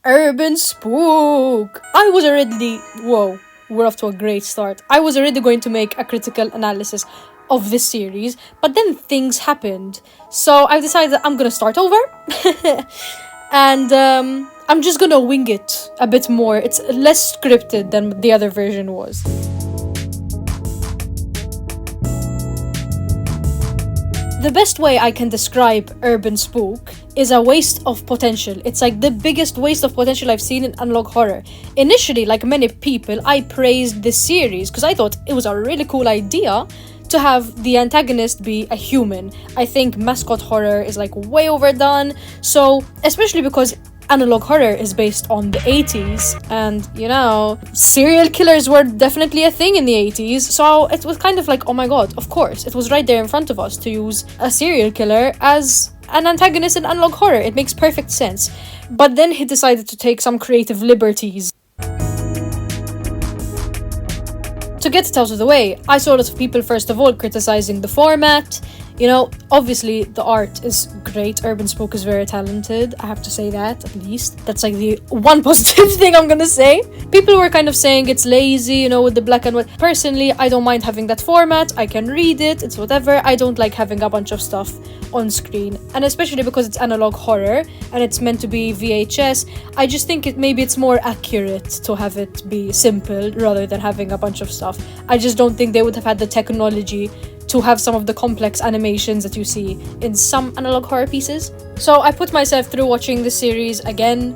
Urbanspook! I was already... Whoa, we're off to a great start. I was already going to make a critical analysis of this series, but then things happened. So I decided that I'm gonna start over. And I'm just gonna wing it a bit more. It's less scripted than the other version was. The best way I can describe Urbanspook is a waste of potential. It's like the biggest waste of potential I've seen in analog horror. Initially, like many people, I praised this series because I thought it was a really cool idea to have the antagonist be a human. I think mascot horror is like way overdone. So, especially because analog horror is based on the 80s, and you know, serial killers were definitely a thing in the 80s, so it was kind of like, oh my god, of course, it was right there in front of us to use a serial killer as an antagonist in analog horror. It makes perfect sense. But then he decided to take some creative liberties. To get it out of the way, I saw a lot of people first of all criticizing the format. You know, obviously the art is great. Urbanspook is very talented. I have to say that, at least. That's like the one positive thing I'm gonna say. People were kind of saying it's lazy, you know, with the black and white. Personally, I don't mind having that format. I can read it, it's whatever. I don't like having a bunch of stuff on screen. And especially because it's analog horror and it's meant to be VHS, I just think maybe it's more accurate to have it be simple rather than having a bunch of stuff. I just don't think they would have had the technology to have some of the complex animations that you see in some analog horror pieces. So I put myself through watching the series again.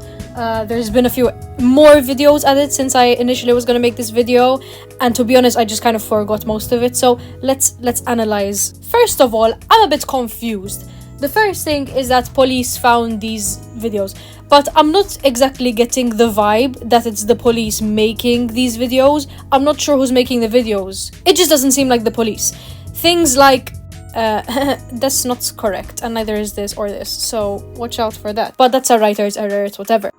There's been a few more videos at it since I initially was gonna make this video, and to be honest, I just kind of forgot most of it. So let's analyze. First of all, I'm a bit confused. The first thing is that police found these videos, but I'm not exactly getting the vibe that it's the police making these videos. I'm not sure who's making the videos. It just doesn't seem like the police. Things like, that's not correct, and neither is this or this, so watch out for that. But that's a writer's error, it's whatever.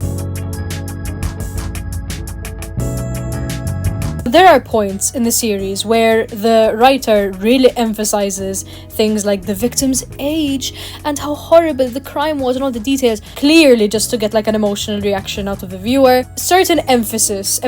There are points in the series where the writer really emphasizes things like the victim's age and how horrible the crime was and all the details, clearly just to get like an emotional reaction out of the viewer. Certain emphases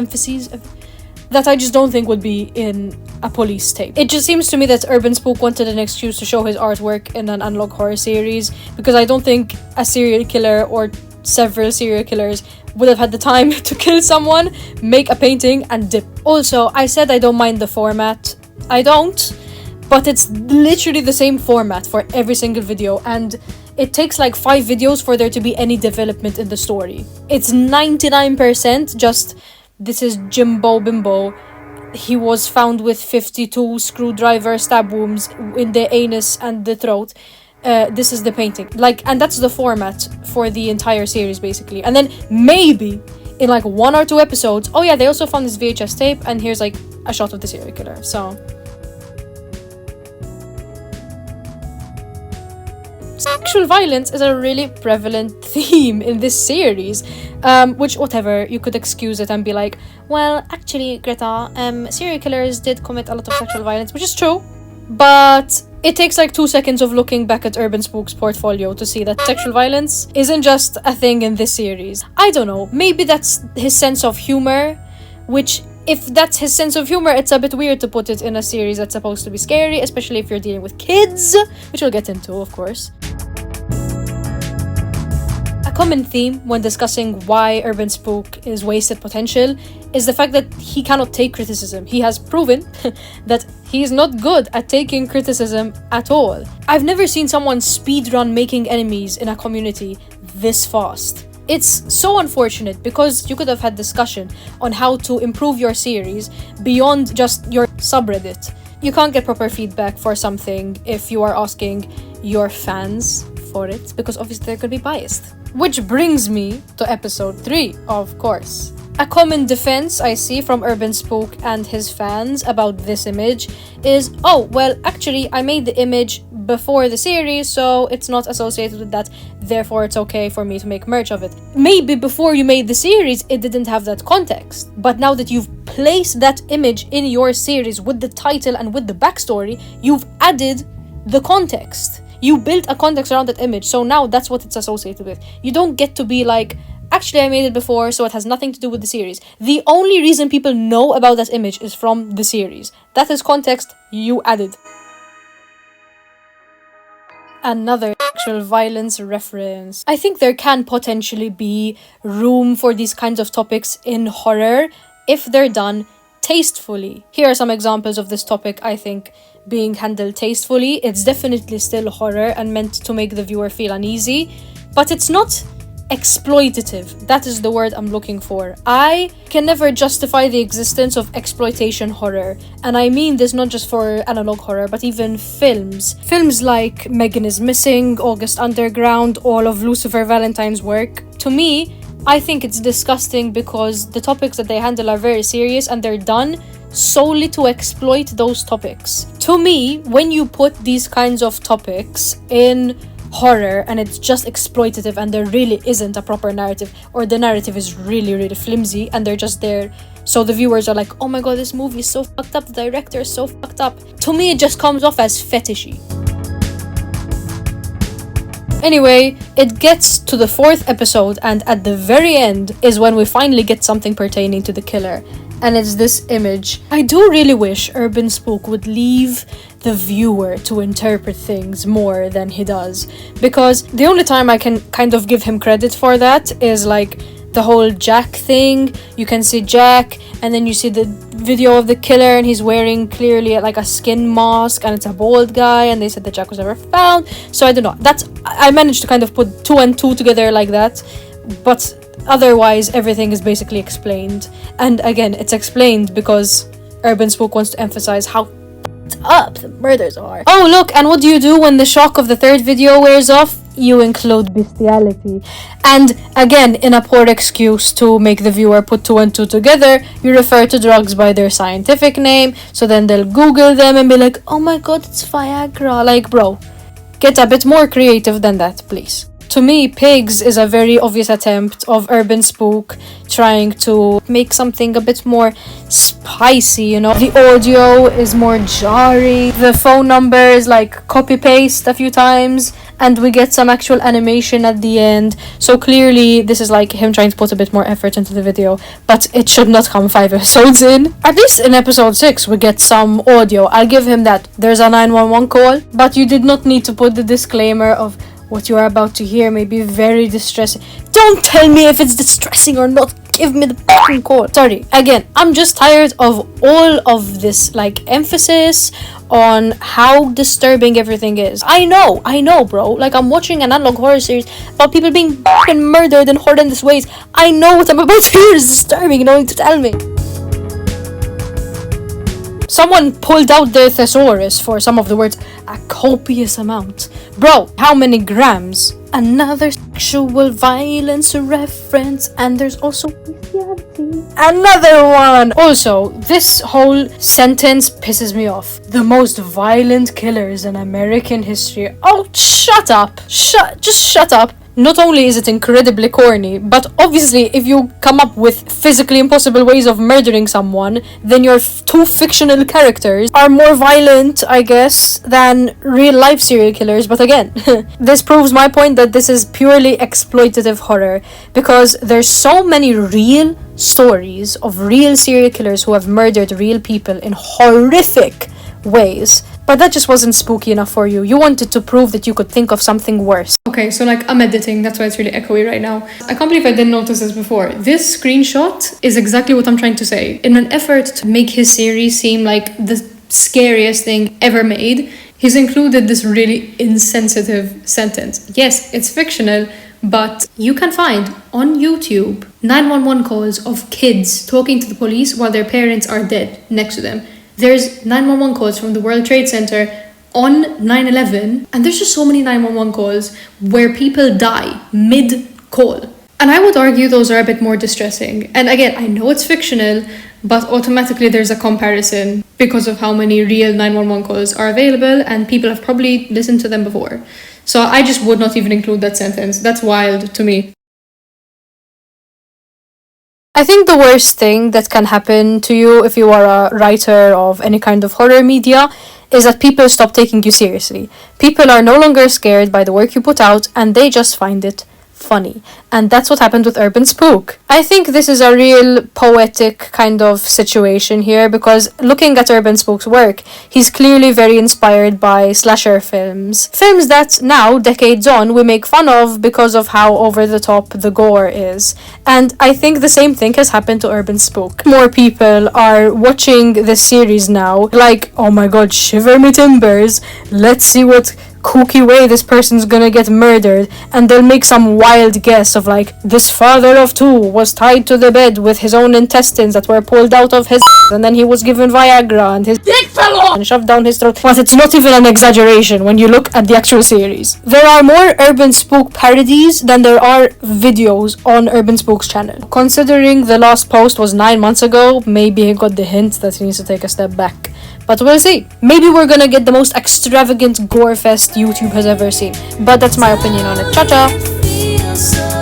that I just don't think would be in a police tape. It just seems to me that Urbanspook wanted an excuse to show his artwork in an analog horror series, because I don't think a serial killer or several serial killers would have had the time to kill someone, make a painting, and dip. Also, I said I don't mind the format. I don't, but it's literally the same format for every single video, and it takes like 5 videos for there to be any development in the story. It's 99% just, this is Jimbo Bimbo. He was found with 52 screwdriver stab wounds in the anus and the throat. This is the painting. Like, and that's the format for the entire series, basically. And then maybe in like 1 or 2 episodes, oh yeah, they also found this VHS tape, and here's like a shot of the serial killer. So sexual violence is a really prevalent theme in this series, which, whatever, you could excuse it and be like, well, actually, Greta, serial killers did commit a lot of sexual violence, which is true, but it takes like 2 seconds of looking back at Urbanspook's portfolio to see that sexual violence isn't just a thing in this series. I don't know, maybe that's his sense of humor, which, if that's his sense of humor, it's a bit weird to put it in a series that's supposed to be scary, especially if you're dealing with kids, which we'll get into, of course. A common theme when discussing why Urbanspook is wasted potential is the fact that he cannot take criticism. He has proven that he is not good at taking criticism at all. I've never seen someone speedrun making enemies in a community this fast. It's so unfortunate, because you could have had discussion on how to improve your series beyond just your subreddit. You can't get proper feedback for something if you are asking your fans for it, because obviously they're going to be biased. Which brings me to episode 3, of course. A common defense I see from Urbanspook and his fans about this image is, oh, well, actually, I made the image before the series, so it's not associated with that, therefore it's okay for me to make merch of it. Maybe before you made the series, it didn't have that context, but now that you've placed that image in your series with the title and with the backstory, you've added the context. You built a context around that image, so now that's what it's associated with. You don't get to be like, actually I made it before, so it has nothing to do with the series. The only reason people know about that image is from the series. That is context you added. Another sexual violence reference. I think there can potentially be room for these kinds of topics in horror if they're done tastefully. Here are some examples of this topic, I think, being handled tastefully. It's definitely still horror and meant to make the viewer feel uneasy, but it's not exploitative. That is the word I'm looking for. I can never justify the existence of exploitation horror, and I mean this not just for analog horror, but even films. Films like Megan is Missing, August Underground, all of Lucifer Valentine's work. To me, I think it's disgusting because the topics that they handle are very serious and they're done solely to exploit those topics. To me, when you put these kinds of topics in horror and it's just exploitative and there really isn't a proper narrative, or the narrative is really, really flimsy and they're just there so the viewers are like, oh my god, this movie is so fucked up, the director is so fucked up. To me, it just comes off as fetishy. Anyway, it gets to the 4th episode, and at the very end is when we finally get something pertaining to the killer. And it's this image. I do really wish Urbanspook would leave the viewer to interpret things more than he does. Because the only time I can kind of give him credit for that is like the whole Jack thing. You can see Jack, and then you see the video of the killer, and he's wearing clearly like a skin mask, and it's a bald guy, and they said that Jack was never found. So I don't know. I managed to kind of put 2 and 2 together like that. But otherwise, everything is basically explained. And again, it's explained because Urbanspook wants to emphasize how up the murders are. Oh look, and what do you do when the shock of the 3rd video wears off? You include bestiality. And again, in a poor excuse to make the viewer put 2 and 2 together, you refer to drugs by their scientific name, so then they'll Google them and be like, oh my god, it's Viagra. Like, bro, get a bit more creative than that, please. To me, Pigs is a very obvious attempt of Urbanspook trying to make something a bit more spicy, you know. The audio is more jarring, the phone number is like copy-paste a few times, and we get some actual animation at the end. So clearly, this is like him trying to put a bit more effort into the video, but it should not come 5 episodes in. At least in episode 6, we get some audio. I'll give him that. There's a 911 call, but you did not need to put the disclaimer of what you are about to hear may be very distressing. Don't tell me if it's distressing or not. Give me the fucking call. Sorry. Again, I'm just tired of all of this, like, emphasis on how disturbing everything is. I know, bro. Like, I'm watching an analog horror series about people being fucking murdered in horrendous ways. I know what I'm about to hear is disturbing. You don't need to tell me. Someone pulled out their Thesaurus for some of the words, a copious amount. Bro, how many grams? Another sexual violence reference, and there's also bestiality. Another one! Also, this whole sentence pisses me off. The most violent killers in American history. Oh, shut up. Just shut up. Not only is it incredibly corny, but obviously if you come up with physically impossible ways of murdering someone, then your 2 fictional characters are more violent, I guess, than real life serial killers. But again, this proves my point that this is purely exploitative horror, because there's so many real stories of real serial killers who have murdered real people in horrific ways. But that just wasn't spooky enough for you. You wanted to prove that you could think of something worse. Okay, so like I'm editing, that's why it's really echoey right now. I can't believe I didn't notice this before. This screenshot is exactly what I'm trying to say. In an effort to make his series seem like the scariest thing ever made, he's included this really insensitive sentence. Yes, it's fictional, but you can find on YouTube 911 calls of kids talking to the police while their parents are dead next to them. There's 911 calls from the World Trade Center on 9/11, and there's just so many 911 calls where people die mid-call. And I would argue those are a bit more distressing. And again, I know it's fictional, but automatically there's a comparison because of how many real 911 calls are available, and people have probably listened to them before. So I just would not even include that sentence. That's wild to me. I think the worst thing that can happen to you if you are a writer of any kind of horror media is that people stop taking you seriously. People are no longer scared by the work you put out, and they just find it funny. And that's what happened with Urbanspook. I think this is a real poetic kind of situation here, because looking at Urbanspook's work, he's clearly very inspired by slasher films. Films that now, decades on, we make fun of because of how over the top the gore is. And I think the same thing has happened to Urbanspook. More people are watching this series now, like, oh my god, shiver me timbers, let's see what kooky way this person's gonna get murdered, and they'll make some wild guess of like, this father of two was tied to the bed with his own intestines that were pulled out of his and then he was given Viagra and his dick fell off and shoved down his throat. But it's not even an exaggeration when you look at the actual series. There are more Urbanspook parodies than there are videos on Urbanspook's channel. Considering the last post was 9 months ago, maybe he got the hint that he needs to take a step back. But we'll see. Maybe we're gonna get the most extravagant gore fest YouTube has ever seen. But that's my opinion on it. Cha-cha!